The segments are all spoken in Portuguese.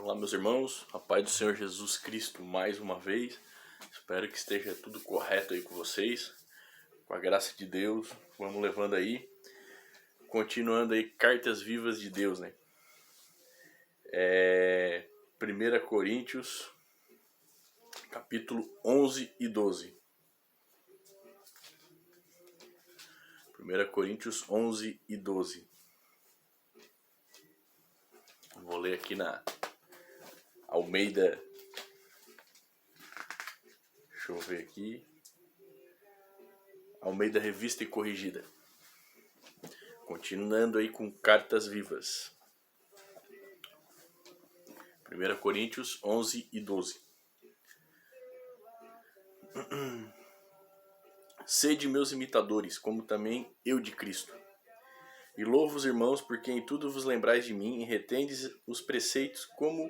Olá, meus irmãos, a paz do Senhor Jesus Cristo mais uma vez. Espero que esteja tudo correto aí com vocês. Com a graça de Deus, vamos levando aí. Continuando aí, cartas vivas de Deus, né? 1 Coríntios, capítulo 11 e 12. 1 Coríntios 11 e 12. Vou ler aqui na Almeida. Deixa eu ver aqui. Almeida Revista e Corrigida. Continuando aí com cartas vivas. 1 Coríntios 11 e 12. Sede meus imitadores, como também eu de Cristo. E louvo os irmãos, porque em tudo vos lembrais de mim e retendes os preceitos como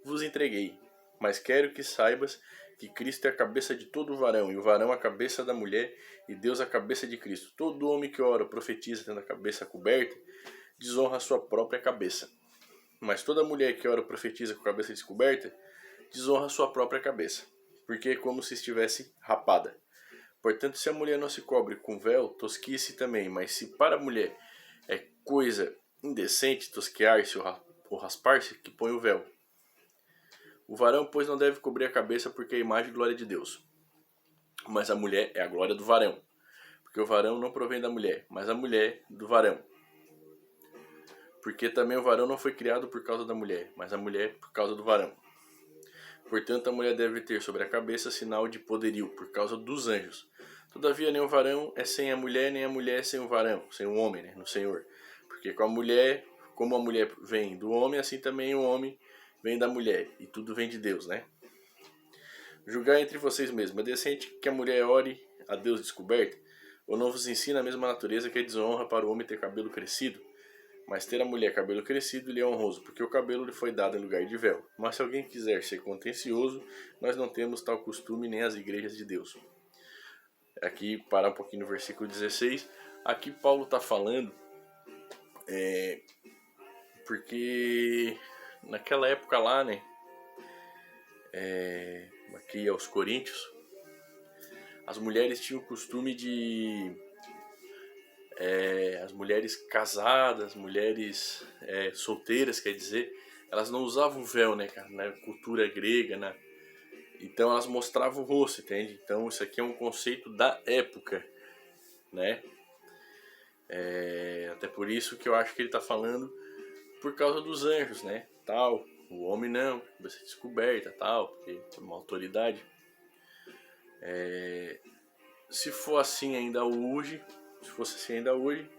vos entreguei. Mas quero que saibas que Cristo é a cabeça de todo varão, e o varão a cabeça da mulher, e Deus a cabeça de Cristo. Todo homem que ora ou profetiza tendo a cabeça coberta, desonra a sua própria cabeça. Mas toda mulher que ora ou profetiza com a cabeça descoberta, desonra a sua própria cabeça, porque é como se estivesse rapada. Portanto, se a mulher não se cobre com véu, tosquia-se também. Mas se para a mulher é coisa indecente tosquear-se ou raspar-se, que põe o véu. O varão, pois, não deve cobrir a cabeça, porque é a imagem e glória de Deus. Mas a mulher é a glória do varão, porque o varão não provém da mulher, mas a mulher do varão. Porque também o varão não foi criado por causa da mulher, mas a mulher por causa do varão. Portanto, a mulher deve ter sobre a cabeça sinal de poderio, por causa dos anjos. Todavia, nem o varão é sem a mulher, nem a mulher é sem o varão, sem o homem, né, no Senhor. Porque como a mulher vem do homem, assim também o homem vem da mulher, e tudo vem de Deus, né? Julgai entre vocês mesmos, é decente que a mulher ore a Deus descoberta? Ou não vos ensina a mesma natureza que é desonra para o homem ter cabelo crescido? Mas ter a mulher cabelo crescido lhe é honroso, porque o cabelo lhe foi dado em lugar de véu. Mas se alguém quiser ser contencioso, nós não temos tal costume nem as igrejas de Deus. Aqui, parar um pouquinho no versículo 16. Aqui Paulo está falando, porque naquela época lá, né, aqui aos Coríntios, as mulheres tinham o costume de... as mulheres casadas, mulheres solteiras, quer dizer, elas não usavam véu, né, cara, na cultura grega, né? Então elas mostravam o rosto, entende? Então isso aqui é um conceito da época, né? Até por isso que eu acho que ele está falando por causa dos anjos, né? Tal, o homem não, cabeça descoberta, tal, porque é uma autoridade. Se for assim ainda hoje, se fosse assim ainda hoje,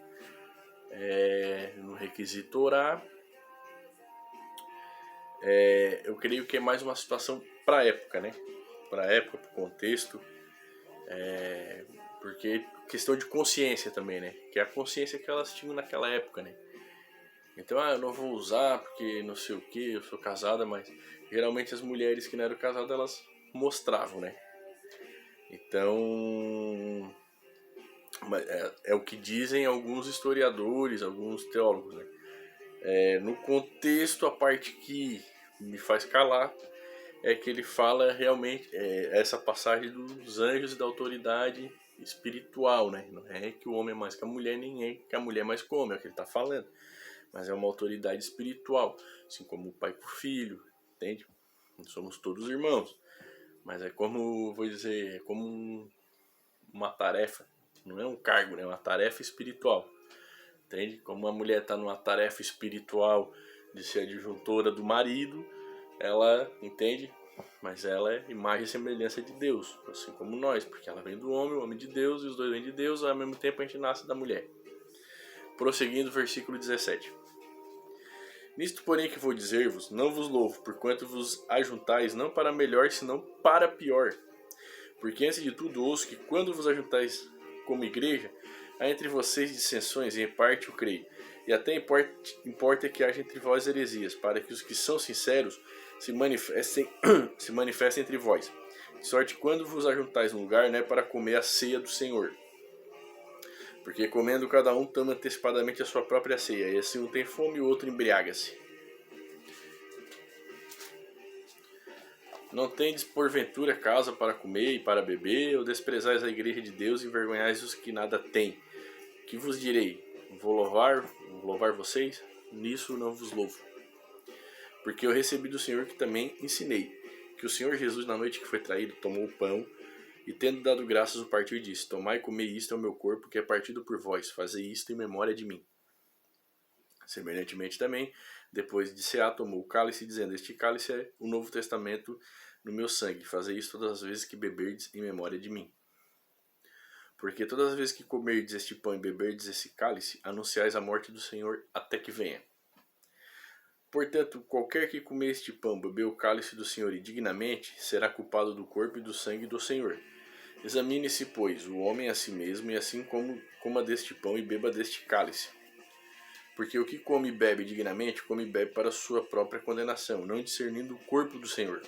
no requisito orar, eu creio que é mais uma situação para a época, né? Para a época, para o contexto, porque questão de consciência também, né? Que é a consciência que elas tinham naquela época, né? Então, eu não vou usar porque não sei o que, eu sou casada, mas geralmente as mulheres que não eram casadas, elas mostravam, né? Então, é o que dizem alguns historiadores, alguns teólogos, né? No contexto, a parte que me faz calar é que ele fala realmente essa passagem dos anjos e da autoridade espiritual, né? Não é que o homem é mais que a mulher, nem é que a mulher mais que o homem, é o que ele está falando. Mas é uma autoridade espiritual, assim como o pai com o filho, entende? Somos todos irmãos, mas é como, vou dizer, é como uma tarefa, não é um cargo, né? É uma tarefa espiritual, entende? Como a mulher está numa tarefa espiritual de ser adjuntora do marido, ela, entende? Mas ela é imagem e semelhança de Deus, assim como nós, porque ela vem do homem, o homem de Deus, e os dois vêm de Deus, ao mesmo tempo a gente nasce da mulher. Prosseguindo, versículo 17. Nisto, porém, que vou dizer-vos, não vos louvo, porquanto vos ajuntais não para melhor, senão para pior. Porque antes de tudo ouço que quando vos ajuntais como igreja, há entre vocês dissensões, e em parte o creio. E até importa que haja entre vós heresias, para que os que são sinceros se manifestem entre vós. De sorte que quando vos ajuntais num lugar, não é para comer a ceia do Senhor. Porque comendo cada um toma antecipadamente a sua própria ceia, e assim um tem fome e o outro embriaga-se. Não tendes porventura casa para comer e para beber, ou desprezais a igreja de Deus e envergonhais os que nada têm? Que vos direi? Vou louvar vocês? Nisso não vos louvo. Porque eu recebi do Senhor que também ensinei, que o Senhor Jesus, na noite que foi traído, tomou o pão, e tendo dado graças, o partiu e disse: Tomai e comei, isto é o meu corpo, que é partido por vós, fazei isto em memória de mim. Semelhantemente também, depois de cear, tomou o cálice, dizendo: Este cálice é o novo testamento no meu sangue, fazei isso todas as vezes que beberdes em memória de mim. Porque todas as vezes que comerdes este pão e beberdes esse cálice, anunciais a morte do Senhor até que venha. Portanto, qualquer que comer este pão, beber o cálice do Senhor indignamente, será culpado do corpo e do sangue do Senhor. Examine-se, pois, o homem a si mesmo, e assim coma deste pão e beba deste cálice. Porque o que come e bebe dignamente, come e bebe para sua própria condenação, não discernindo o corpo do Senhor.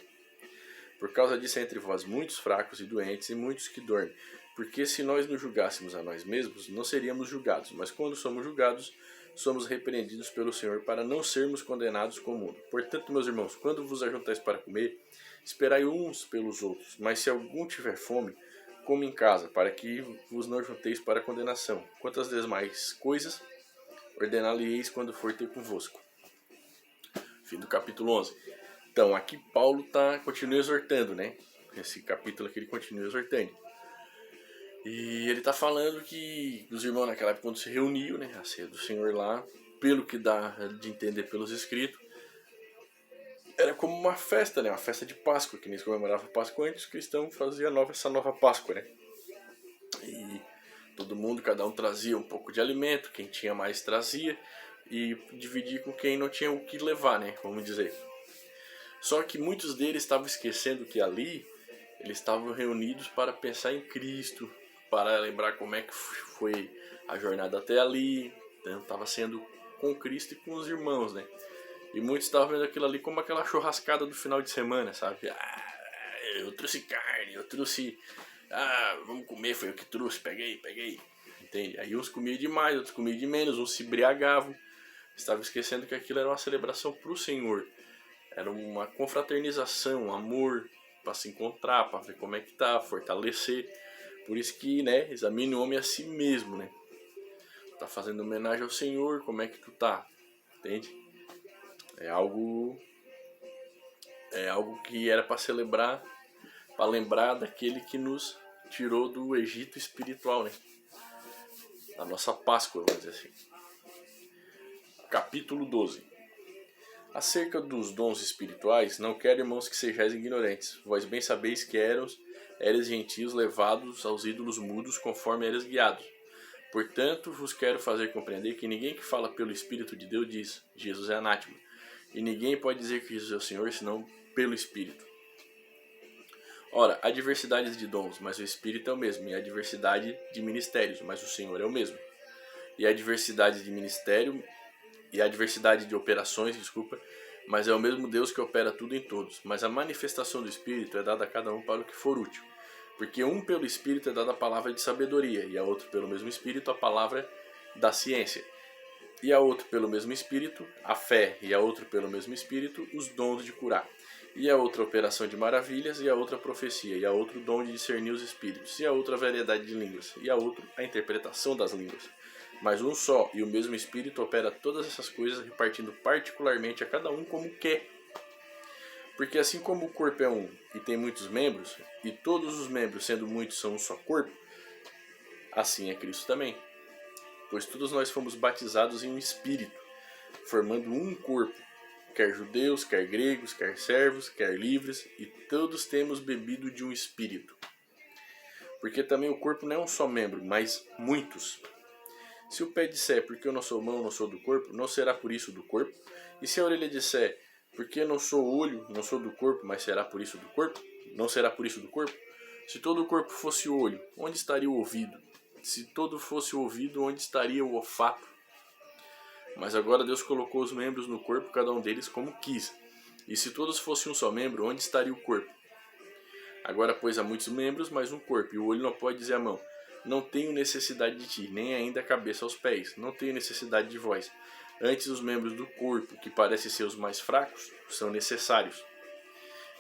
Por causa disso há entre vós muitos fracos e doentes, e muitos que dormem. Porque se nós nos julgássemos a nós mesmos, não seríamos julgados. Mas quando somos julgados, somos repreendidos pelo Senhor para não sermos condenados com o mundo. Portanto, meus irmãos, quando vos ajuntais para comer, esperai uns pelos outros. Mas se algum tiver fome, come em casa, para que vos não junteis para a condenação. Quantas demais coisas ordená-lo-eis quando for ter convosco. Fim do capítulo 11. Então, aqui Paulo continua exortando, né? Esse capítulo aqui ele continua exortando. E ele está falando que os irmãos naquela época, quando se reuniam, né, a ceia do Senhor lá, pelo que dá de entender pelos escritos, era como uma festa, né? Uma festa de Páscoa, que nem se comemorava a Páscoa antes, os cristãos faziam essa nova Páscoa, né? E todo mundo, cada um trazia um pouco de alimento, quem tinha mais trazia, e dividia com quem não tinha o que levar, né? Vamos dizer. Só que muitos deles estavam esquecendo que ali eles estavam reunidos para pensar em Cristo, para lembrar como é que foi a jornada até ali. Então estava sendo com Cristo e com os irmãos, né? E muitos estavam vendo aquilo ali como aquela churrascada do final de semana, sabe? Eu trouxe carne, eu trouxe... vamos comer, foi eu que trouxe, peguei. Entende? Aí uns comiam demais, outros comiam de menos, uns se embriagavam. Estavam esquecendo que aquilo era uma celebração para o Senhor. Era uma confraternização, um amor para se encontrar, para ver como é que tá, fortalecer. Por isso que, né, examine o homem a si mesmo, né? Tá fazendo homenagem ao Senhor, como é que tu tá? Entende? É algo que era para celebrar, para lembrar daquele que nos tirou do Egito espiritual, né? Da nossa Páscoa, vamos dizer assim. Capítulo 12. Acerca dos dons espirituais, não quero, irmãos, que sejais ignorantes. Vós bem sabeis que eres gentios levados aos ídolos mudos, conforme eres guiados. Portanto, vos quero fazer compreender que ninguém que fala pelo Espírito de Deus diz: Jesus é anátema. E ninguém pode dizer que Jesus é o Senhor, senão pelo Espírito. Ora, há diversidade de dons, mas o Espírito é o mesmo. E há diversidade de ministérios, mas o Senhor é o mesmo. E há diversidade de ministério... E há diversidade de operações, mas é o mesmo Deus que opera tudo em todos. Mas a manifestação do Espírito é dada a cada um para o que for útil. Porque um pelo Espírito é dada a palavra de sabedoria, e a outro pelo mesmo Espírito a palavra da ciência. E a outro pelo mesmo Espírito a fé, e a outro pelo mesmo Espírito os dons de curar. E a outra operação de maravilhas, e a outra profecia, e a outro dom de discernir os espíritos, e a outra variedade de línguas, e a outro a interpretação das línguas. Mas um só e o mesmo Espírito opera todas essas coisas, repartindo particularmente a cada um como quer. Porque assim como o corpo é um e tem muitos membros, e todos os membros, sendo muitos, são um só corpo, assim é Cristo também. Pois todos nós fomos batizados em um Espírito, formando um corpo, quer judeus, quer gregos, quer servos, quer livres, e todos temos bebido de um Espírito. Porque também o corpo não é um só membro, mas muitos. Se o pé disser, porque eu não sou mão, não sou do corpo, não será por isso do corpo? E se a orelha disser, porque eu não sou olho, não sou do corpo, mas será por isso do corpo? Não será por isso do corpo? Se todo o corpo fosse olho, onde estaria o ouvido? Se todo fosse o ouvido, onde estaria o olfato? Mas agora Deus colocou os membros no corpo, cada um deles como quis. E se todos fossem um só membro, onde estaria o corpo? Agora, pois, há muitos membros, mas um corpo, e o olho não pode dizer à mão: não tenho necessidade de ti, nem ainda a cabeça aos pés, não tenho necessidade de vós. Antes os membros do corpo, que parecem ser os mais fracos, são necessários.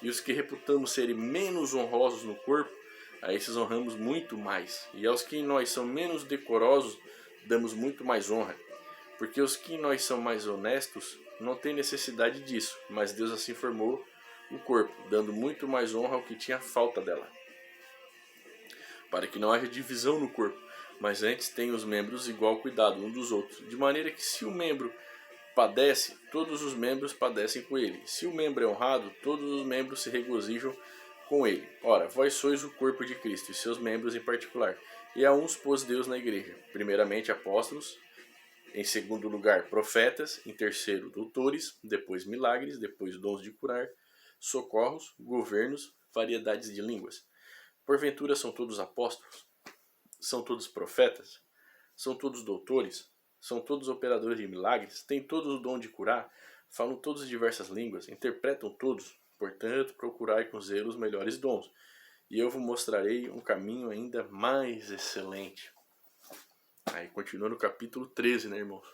E os que reputamos serem menos honrosos no corpo, a esses honramos muito mais. E aos que em nós são menos decorosos, damos muito mais honra. Porque os que em nós são mais honestos não têm necessidade disso, mas Deus assim formou o corpo, dando muito mais honra ao que tinha falta dela. Para que não haja divisão no corpo, mas antes tenham os membros igual cuidado uns dos outros, de maneira que se o membro padece, todos os membros padecem com ele. Se o membro é honrado, todos os membros se regozijam com ele. Ora, vós sois o corpo de Cristo, e seus membros em particular. E a uns pôs Deus na igreja, primeiramente apóstolos, em segundo lugar profetas, em terceiro doutores, depois milagres, depois dons de curar, socorros, governos, variedades de línguas. Porventura são todos apóstolos? São todos profetas? São todos doutores? São todos operadores de milagres? Têm todos o dom de curar? Falam todos diversas línguas? Interpretam todos? Portanto, procurai com zelo os melhores dons, e eu vos mostrarei um caminho ainda mais excelente. Aí continua no capítulo 13, né, irmãos?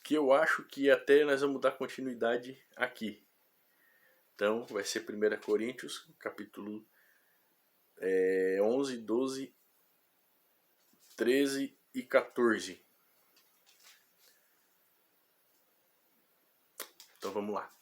Que eu acho que até nós vamos dar continuidade aqui. Então, vai ser 1 Coríntios, capítulo 11, 12, 13 e 14. Então, vamos lá.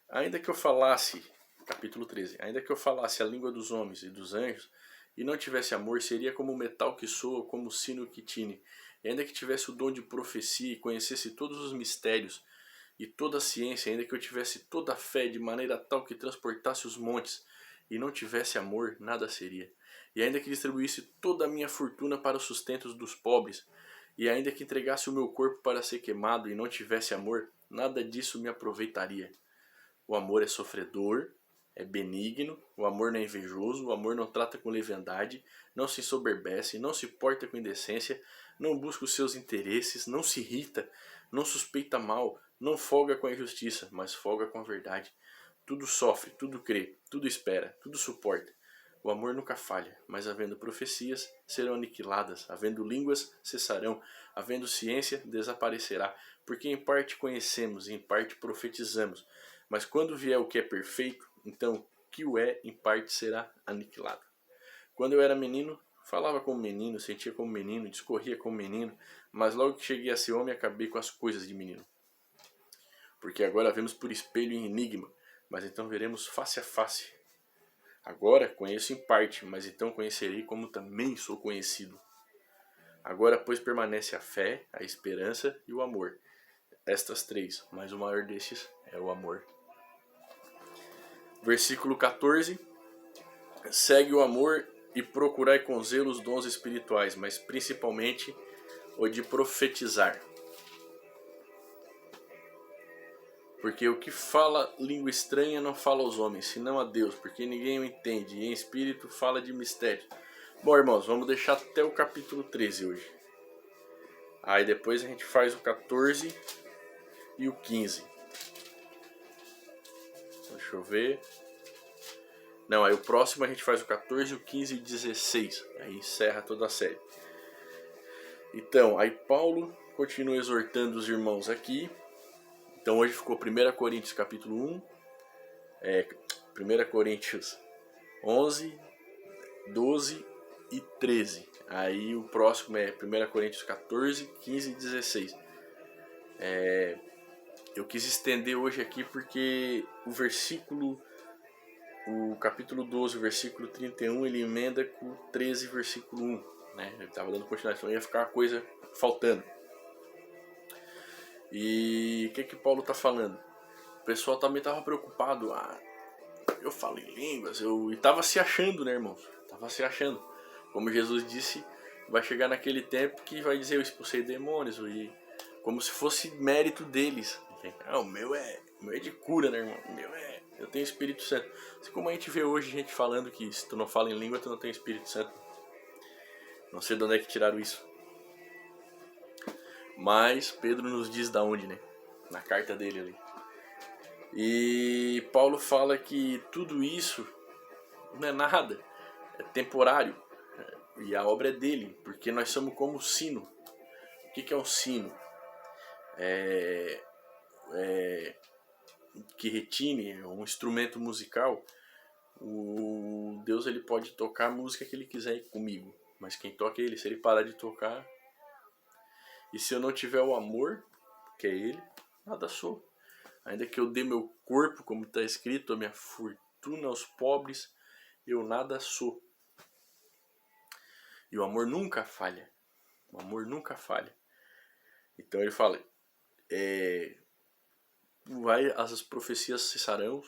Ainda que eu falasse, capítulo 13, ainda que eu falasse a língua dos homens e dos anjos, e não tivesse amor, seria como o metal que soa, como o sino que tine. E ainda que tivesse o dom de profecia e conhecesse todos os mistérios e toda a ciência, ainda que eu tivesse toda a fé de maneira tal que transportasse os montes, e não tivesse amor, nada seria. E ainda que distribuísse toda a minha fortuna para os sustentos dos pobres, e ainda que entregasse o meu corpo para ser queimado e não tivesse amor, nada disso me aproveitaria. O amor é sofredor, é benigno, o amor não é invejoso, o amor não trata com leviandade, não se ensoberbece, não se porta com indecência, não busca os seus interesses, não se irrita, não suspeita mal, não folga com a injustiça, mas folga com a verdade. Tudo sofre, tudo crê, tudo espera, tudo suporta. O amor nunca falha, mas havendo profecias, serão aniquiladas, havendo línguas, cessarão, havendo ciência, desaparecerá, porque em parte conhecemos e em parte profetizamos. Mas quando vier o que é perfeito, então o que o é, em parte será aniquilado. Quando eu era menino, falava como menino, sentia como menino, discorria como menino, mas logo que cheguei a ser homem, acabei com as coisas de menino. Porque agora vemos por espelho em enigma, mas então veremos face a face. Agora conheço em parte, mas então conhecerei como também sou conhecido. Agora, pois, permanece a fé, a esperança e o amor. Estas três, mas o maior destes é o amor. Versículo 14. Segue o amor e procurai com zelo os dons espirituais, mas principalmente o de profetizar. Porque o que fala língua estranha não fala aos homens, senão a Deus, porque ninguém o entende, e em espírito fala de mistério. Bom, irmãos, vamos deixar até o capítulo 13 hoje. Aí depois a gente faz o 14 e o 15. Deixa eu ver. Não, aí o próximo a gente faz o 14, o 15 e o 16. Aí encerra toda a série. Então, aí Paulo continua exortando os irmãos aqui. Então hoje ficou 1 Coríntios capítulo 1, 1 Coríntios 11, 12 e 13. Aí o próximo é 1 Coríntios 14, 15 e 16. Eu quis estender hoje aqui porque o capítulo 12, versículo 31, ele emenda com o 13, versículo 1. Né? Ele estava dando continuação, ia ficar uma coisa faltando. E o que Paulo está falando? O pessoal também estava preocupado. Eu falo em línguas, e estava se achando, né, irmãos? Estava se achando. Como Jesus disse, vai chegar naquele tempo que vai dizer: eu expulsei demônios, e como se fosse mérito deles. O meu é de cura, né, irmão? Eu tenho Espírito Santo. Assim como a gente vê hoje gente falando que se tu não fala em língua, tu não tem Espírito Santo. Não sei de onde é que tiraram isso. Mas Pedro nos diz da onde, né? Na carta dele ali. E Paulo fala que tudo isso não é nada, é temporário. E a obra é dele, porque nós somos como o sino. O que é um sino? Que retine, é um instrumento musical. O Deus ele pode tocar a música que ele quiser comigo, mas quem toca é ele. Se ele parar de tocar, e se eu não tiver o amor, que é ele, nada sou. Ainda que eu dê meu corpo, como está escrito, a minha fortuna aos pobres, eu nada sou. E o amor nunca falha. O amor nunca falha. Então ele fala, as profecias cessarão,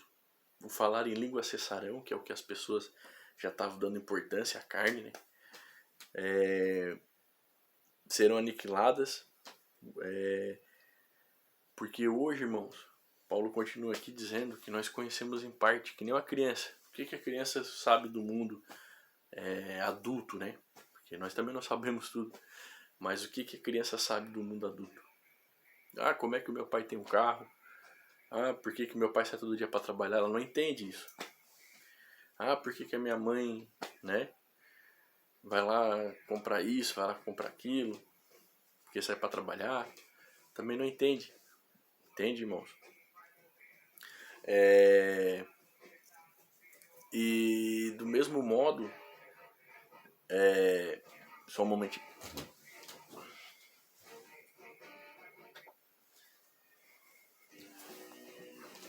o falar em língua cessarão, que é o que as pessoas já estavam dando importância à carne, né? Serão aniquiladas, porque hoje, irmãos, Paulo continua aqui dizendo que nós conhecemos em parte, que nem uma criança. O que a criança sabe do mundo adulto, né? Porque nós também não sabemos tudo. Mas o que a criança sabe do mundo adulto? Ah, como é que o meu pai tem um carro? Ah, por que meu pai sai todo dia para trabalhar? Ela não entende isso. Ah, por que a minha mãe, né? Vai lá comprar isso, vai lá comprar aquilo, porque sai para trabalhar? Também não entende. Entende, irmãos? E do mesmo modo, só um momentinho.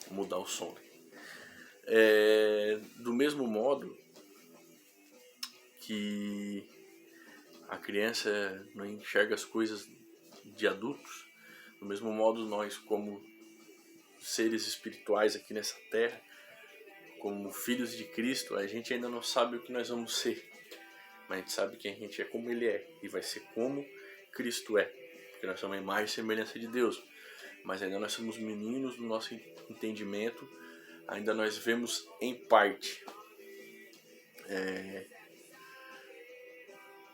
Vou mudar o som. Do mesmo modo que a criança não enxerga as coisas de adultos, do mesmo modo nós, como seres espirituais aqui nessa terra, como filhos de Cristo, a gente ainda não sabe o que nós vamos ser, mas a gente sabe que a gente é como Ele é e vai ser como Cristo é, porque nós somos a imagem e semelhança de Deus, mas ainda nós somos meninos no nosso entendimento, ainda nós vemos em parte.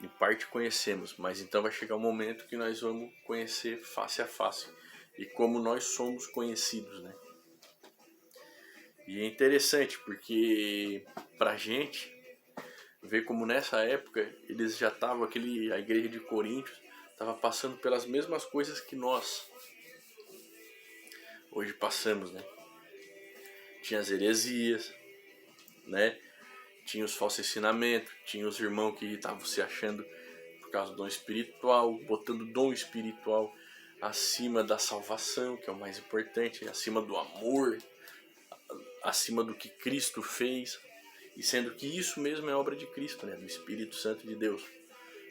Em parte conhecemos, mas então vai chegar um momento que nós vamos conhecer face a face, e como nós somos conhecidos, né? E é interessante porque pra gente ver como nessa época eles já estavam, a igreja de Coríntios estava passando pelas mesmas coisas que nós hoje passamos, né? Tinha as heresias, né? Tinha os falsos ensinamentos, tinha os irmãos que estavam se achando por causa do dom espiritual, botando dom espiritual acima da salvação, que é o mais importante, acima do amor, acima do que Cristo fez, e sendo que isso mesmo é obra de Cristo, né? Do Espírito Santo de Deus.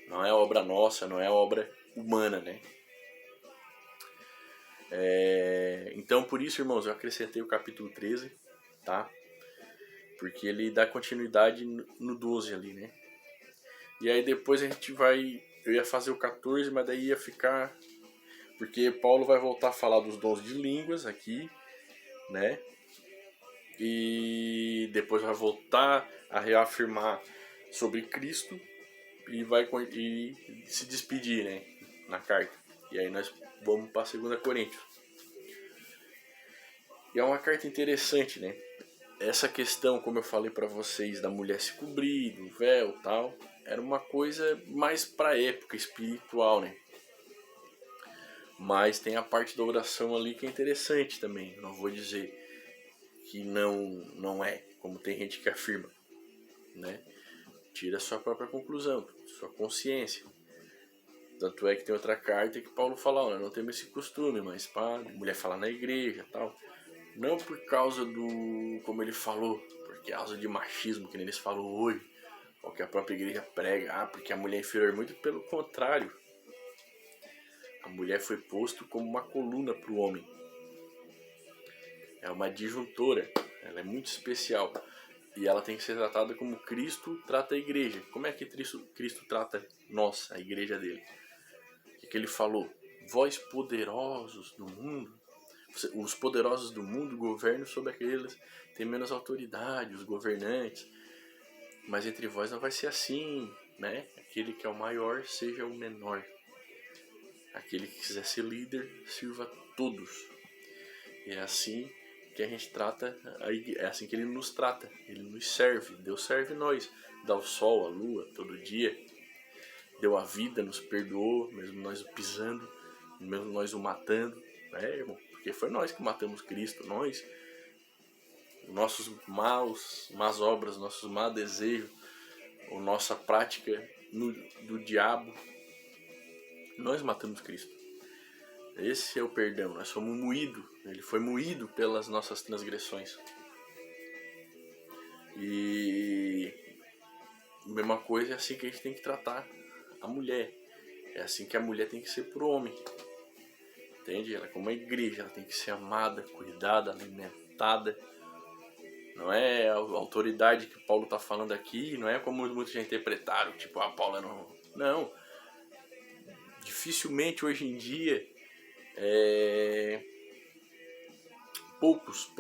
Não é obra nossa, não é obra humana, né? Então por isso, irmãos, eu acrescentei o capítulo 13, tá? Porque ele dá continuidade no 12 ali, né? E aí depois a gente vai... Eu ia fazer o 14, mas daí ia ficar... Porque Paulo vai voltar a falar dos dons de línguas aqui, né? E depois vai voltar a reafirmar sobre Cristo e vai se despedir, né? Na carta. E aí nós vamos para 2 Coríntios. E é uma carta interessante, né? Essa questão, como eu falei para vocês, da mulher se cobrir, do véu e tal, era uma coisa mais para época espiritual, né? Mas tem a parte da oração ali que é interessante também. Eu não vou dizer que não é, como tem gente que afirma, né? Tira a sua própria conclusão, sua consciência. Tanto é que tem outra carta que Paulo fala, olha, não temos esse costume, mas pá, mulher falar na igreja e tal. Não por causa do, como ele falou, por causa de machismo, que nem eles falam hoje, ou que a própria igreja prega, porque a mulher é inferior. Muito pelo contrário. A mulher foi posto como uma coluna para o homem. É uma disjuntora, ela é muito especial. E ela tem que ser tratada como Cristo trata a igreja. Como é que Cristo trata nós, a igreja dele? O que ele falou? Vós poderosos do mundo, os poderosos do mundo governam sobre aqueles que têm menos autoridade, os governantes. Mas entre vós não vai ser assim, né? Aquele que é o maior seja o menor. Aquele que quiser ser líder, sirva a todos. E é assim que a gente trata, é assim que ele nos trata. Ele nos serve, Deus serve nós. Dá o sol, a lua, todo dia. deu a vida, nos perdoou, mesmo nós o pisando, mesmo nós o matando, né, irmão? Porque foi nós que matamos Cristo, nós, nossos más obras, nossos maus desejos, a nossa prática do diabo, nós matamos Cristo. Esse é o perdão, nós somos moídos, ele foi moído pelas nossas transgressões. E a mesma coisa é assim que a gente tem que tratar a mulher. É assim que a mulher tem que ser pro homem. Entende? Ela, como a igreja, ela tem que ser amada, cuidada, alimentada. Não é a autoridade que Paulo está falando aqui, não é como muitos já interpretaram, tipo, Paulo não. Não. Dificilmente hoje em dia, poucos,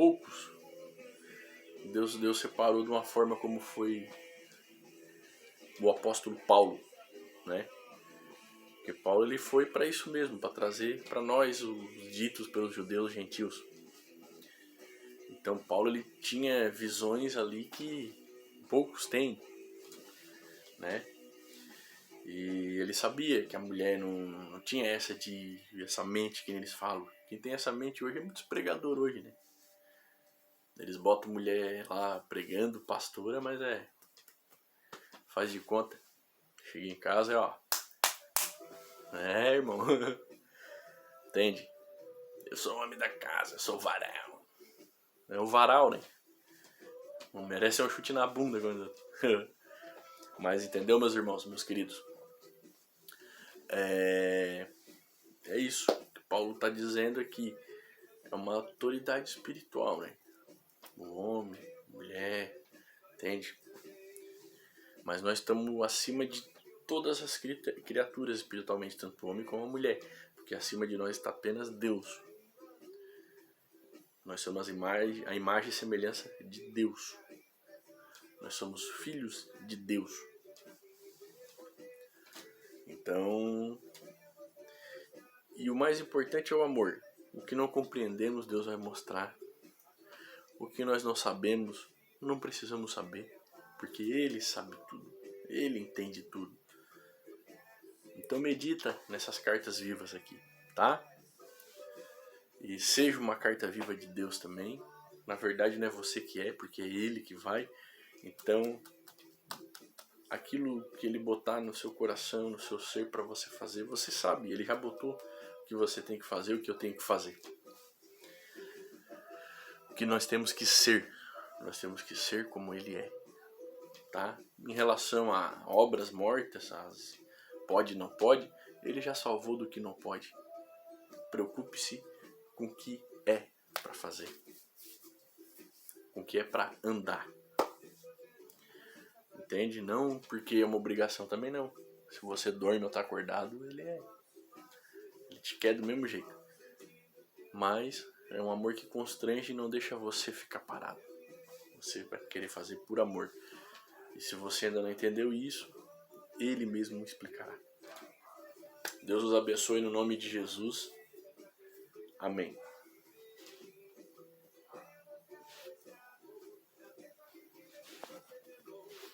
Deus separou de uma forma como foi o apóstolo Paulo, né? Porque Paulo ele foi para isso mesmo, para trazer para nós os ditos pelos judeus gentios. Então Paulo ele tinha visões ali que poucos têm, né? E ele sabia que a mulher não tinha essa mente que eles falam. Quem tem essa mente hoje é muitos pregadores hoje, né? Eles botam mulher lá pregando, pastora, mas faz de conta. Chega em casa e ó. Irmão. Entende? Eu sou o homem da casa, eu sou o varal. É o varal, né? Não merece um chute na bunda. Mas entendeu, meus irmãos, meus queridos? É isso que Paulo está dizendo aqui. É uma autoridade espiritual, né? O homem, a mulher, entende? Mas nós estamos acima de todas as criaturas espiritualmente, tanto o homem como a mulher. Porque acima de nós está apenas Deus. Nós somos a imagem e semelhança de Deus. Nós somos filhos de Deus. Então, e o mais importante é o amor. O que não compreendemos, Deus vai mostrar. O que nós não sabemos, não precisamos saber. Porque Ele sabe tudo. Ele entende tudo. Então medita nessas cartas vivas aqui, tá? E seja uma carta viva de Deus também. Na verdade não é você que é, porque é Ele que vai. Então, aquilo que Ele botar no seu coração, no seu ser para você fazer, você sabe. Ele já botou o que você tem que fazer, o que eu tenho que fazer. O que nós temos que ser. Nós temos que ser como Ele é, tá? Em relação a obras mortas, pode, não pode, Ele já salvou do que não pode. Preocupe-se com o que é para fazer, com o que é para andar. Entende? Não porque é uma obrigação também não. Se você dorme ou está acordado, ele te quer do mesmo jeito. Mas é um amor que constrange e não deixa você ficar parado. Você vai querer fazer por amor. E se você ainda não entendeu isso, Ele mesmo explicará. Deus os abençoe no nome de Jesus. Amém.